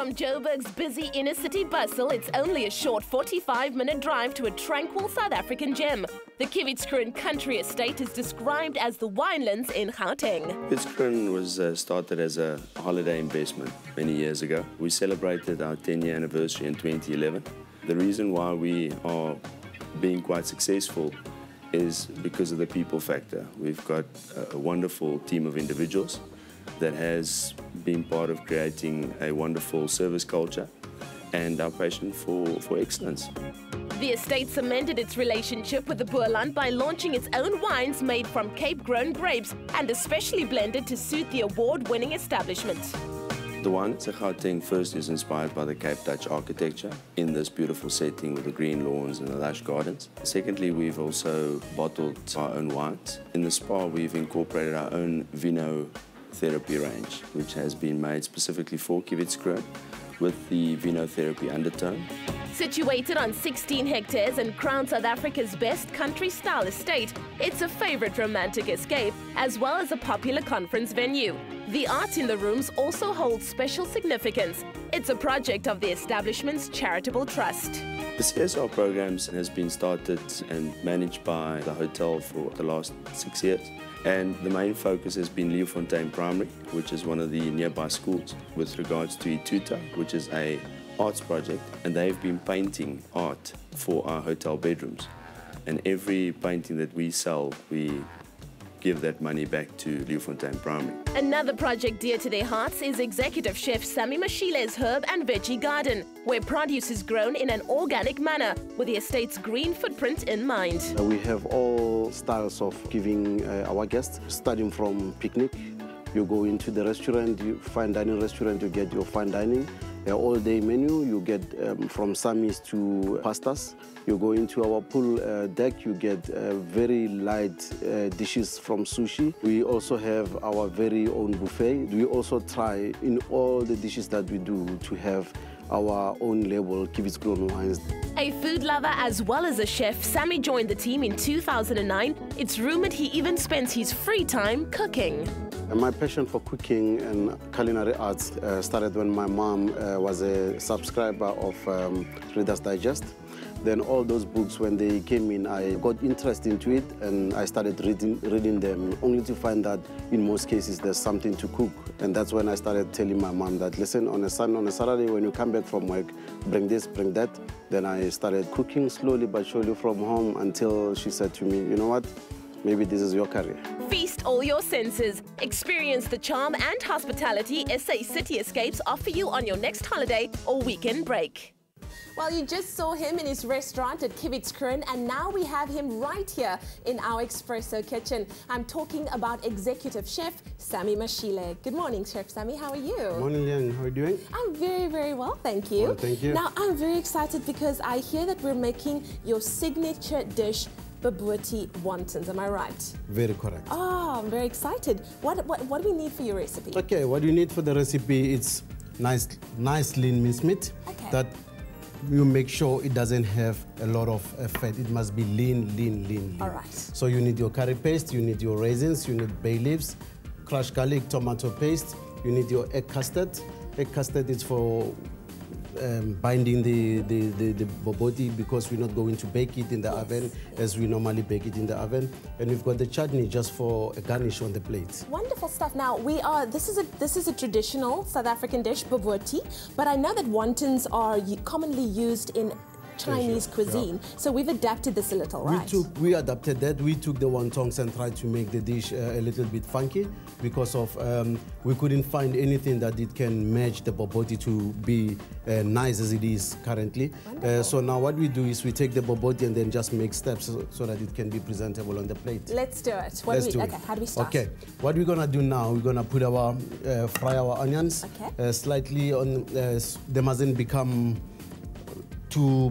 From Joburg's busy inner-city bustle, it's only a short 45-minute drive to a tranquil South African gem. The Kievits Kroon Country Estate is described as the Winelands in Gauteng. Kievits Kroon was started as a holiday investment many years ago. We celebrated our 10-year anniversary in 2011. The reason why we are being quite successful is because of the people factor. We've got a wonderful team of individuals that has been part of creating a wonderful service culture and our passion for excellence. The estate cemented its relationship with the Boerland by launching its own wines made from Cape-grown grapes and especially blended to suit the award-winning establishment. The wine at Gauteng first is inspired by the Cape Dutch architecture in this beautiful setting with the green lawns and the lush gardens. Secondly, we've also bottled our own wines. In the spa, we've incorporated our own vino therapy range, which has been made specifically for Kievits Kroon with the vino therapy undertone. Situated on 16 hectares and crowned South Africa's best country-style estate, it's a favorite romantic escape as well as a popular conference venue. The art in the rooms also holds special significance. It's a project of the establishment's charitable trust. The CSR programs has been started and managed by the hotel for the last 6 years. And the main focus has been Winelands Primary, which is one of the nearby schools, with regards to Ituta, which is an arts project, and they've been painting art for our hotel bedrooms. And every painting that we sell, we give that money back to Winelands Primary. Another project dear to their hearts is Executive Chef Sammy Mashile's Herb and Veggie Garden, where produce is grown in an organic manner with the estate's green footprint in mind. We have all styles of giving our guests, starting from picnic. You go into the restaurant, fine dining restaurant, you get your fine dining. All-day menu, you get from Sammy's to pastas. You go into our pool deck, you get very light dishes from sushi. We also have our very own buffet. We also try in all the dishes that we do to have our own label, Kievits Kroon Wines. A food lover as well as a chef, Sammy joined the team in 2009. It's rumored he even spends his free time cooking. My passion for cooking and culinary arts started when my mom was a subscriber of Reader's Digest. Then all those books, when they came in, I got interest into it and I started reading them, only to find that in most cases there's something to cook. And that's when I started telling my mom that, listen, on a Saturday when you come back from work, bring this, bring that. Then I started cooking slowly but surely from home until she said to me, you know what? Maybe this is your career. Feast all your senses. Experience the charm and hospitality SA City Escapes offer you on your next holiday or weekend break. Well, you just saw him in his restaurant at Kievits Kroon, and now we have him right here in our espresso kitchen. I'm talking about Executive Chef Sammy Mashile. Good morning, Chef Sammy. How are you? Good morning, Lian. How are you doing? I'm very, very well, thank you. Well, thank you. Now, I'm very excited because I hear that we're making your signature dish, bobotie wontons. Am I right? Very correct. Oh, I'm very excited. What do we need for your recipe? Okay, what you need for the recipe is nice lean mincemeat. Okay. That you make sure it doesn't have a lot of fat. It must be lean. All right. So you need your curry paste, you need your raisins, you need bay leaves, crushed garlic, tomato paste. You need your egg custard. Egg custard is for binding the bobotie, because we're not going to bake it in the oven as we normally bake it in the oven. And we've got the chutney just for a garnish on the plate. Wonderful stuff. Now this is a traditional South African dish, bobotie, but I know that wontons are commonly used in Chinese cuisine. Yeah. So we've adapted this a little, right? We adapted that. We took the wontons and tried to make the dish a little bit funky because of we couldn't find anything that it can match the bobotie to be nice as it is currently. So now what we do is we take the bobotie and then just make steps so that it can be presentable on the plate. Let's do it. Okay, how do we start? Okay, what we're gonna do now, we're gonna put our fry our onions slightly on. They mustn't become too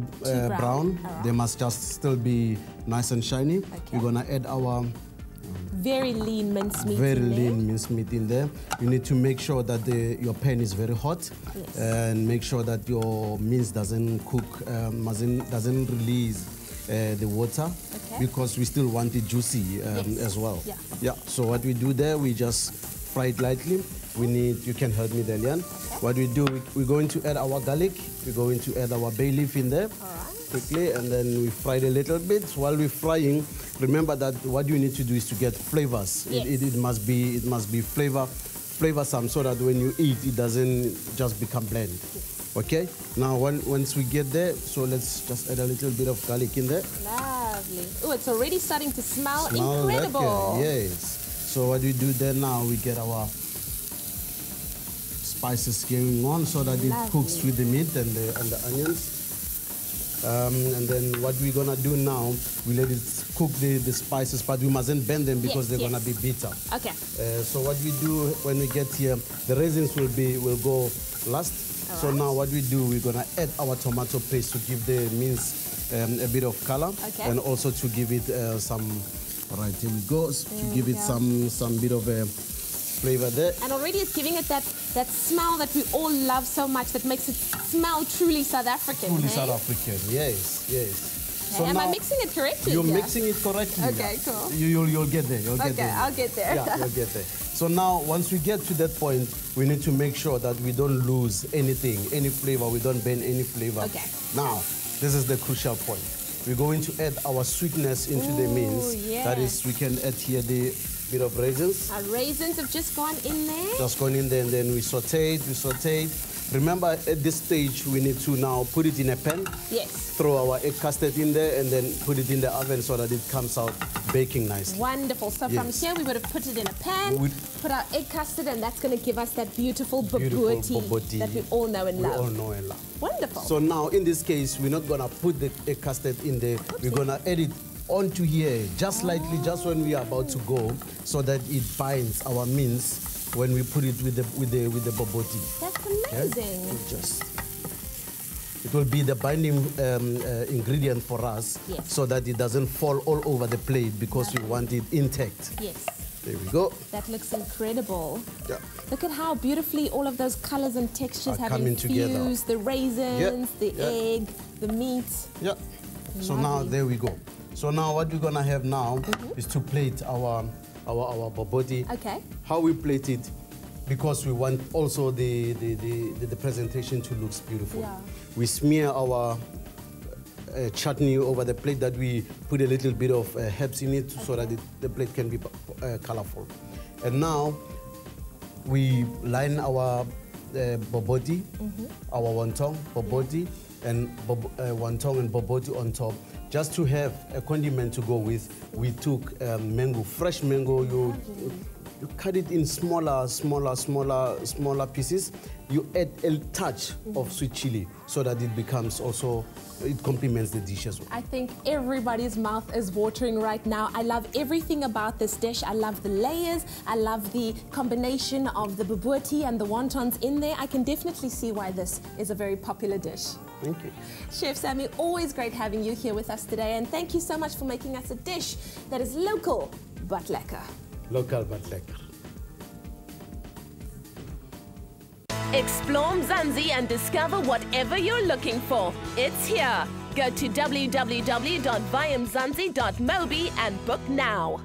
brown. Right. They must just still be nice and shiny. Okay. We're gonna add our very lean mincemeat in there. You need to make sure that your pan is very hot, and make sure that your mince doesn't cook, doesn't release the water, because we still want it juicy as well. Yeah. So what we do there, we just fry it lightly. We need, you can help me there, Lian. Okay. What we do, we're going to add our garlic. We're going to add our bay leaf in there. All right. Quickly, and then we fry it a little bit. While we're frying, remember that what you need to do is to get flavors. Yes. It must be flavorsome, so that when you eat, it doesn't just become bland. Yes. Okay. Now, once we get there, so let's just add a little bit of garlic in there. Lovely. Oh, it's already starting to smell incredible. Like yes. So what we do there now, we get our spices going on so that it cooks with the meat and the onions. And then what we're gonna do now, we let it cook the spices, but we mustn't bend them because they're gonna be bitter. Okay. So what we do when we get here, the raisins will go last. So now what we do, we're gonna add our tomato paste to give the mince a bit of color, and also to give it some. All right, here we go. To give it some bit of a flavor there. And already it's giving it that smell that we all love so much, that makes it smell truly South African. Truly South African, yes, yes. So am I mixing it correctly? You're mixing it correctly. Okay, cool. You'll get there. You'll get there. I'll get there. Yeah, you'll get there. So now, once we get to that point, we need to make sure that we don't lose anything, any flavor. We don't bend any flavor. Okay. Now, this is the crucial point. We're going to add our sweetness into the mince. Yeah. That is, we can add here the bit of raisins. Our raisins have just gone in there. Just gone in there, and then we saute it. Remember, at this stage, we need to now put it in a pan. Yes. Throw our egg custard in there, and then put it in the oven so that it comes out baking nicely. Wonderful. So from here, we would have put it in a pan, put our egg custard, and that's going to give us that beautiful bobotie that we all know and love. We all know and love. Wonderful. So now, in this case, we're not going to put the egg custard in there. We're going to add it onto here, just slightly, just when we are about to go, so that it binds our mince when we put it with the bobotie. That's amazing. Okay? It will be the binding ingredient for us, so that it doesn't fall all over the plate, because we want it intact. Yes. There we go. That looks incredible. Yeah. Look at how beautifully all of those colors and textures have coming infused. together. The raisins, the egg, the meat. Yeah. So now, there we go. So now what we're gonna have now is to plate our bobotie. Okay. How we plate it, because we want also the presentation to look beautiful. Yeah. We smear our chutney over the plate, that we put a little bit of herbs in it, so that the plate can be colorful. And now we line our bobotie, our wonton, bobotie, and wonton and bobotie on top. Just to have a condiment to go with, we took mango, fresh mango. You cut it in smaller pieces. You add a touch of sweet chili, so that it becomes also, it complements the dish as well. I think everybody's mouth is watering right now. I love everything about this dish. I love the layers. I love the combination of the bobotie and the wontons in there. I can definitely see why this is a very popular dish. Thank you. Chef Sammy, always great having you here with us today, and thank you so much for making us a dish that is local but lekker. Local but lekker. Explore Mzansi and discover whatever you're looking for. It's here. Go to www.vayamzansi.mobi and book now.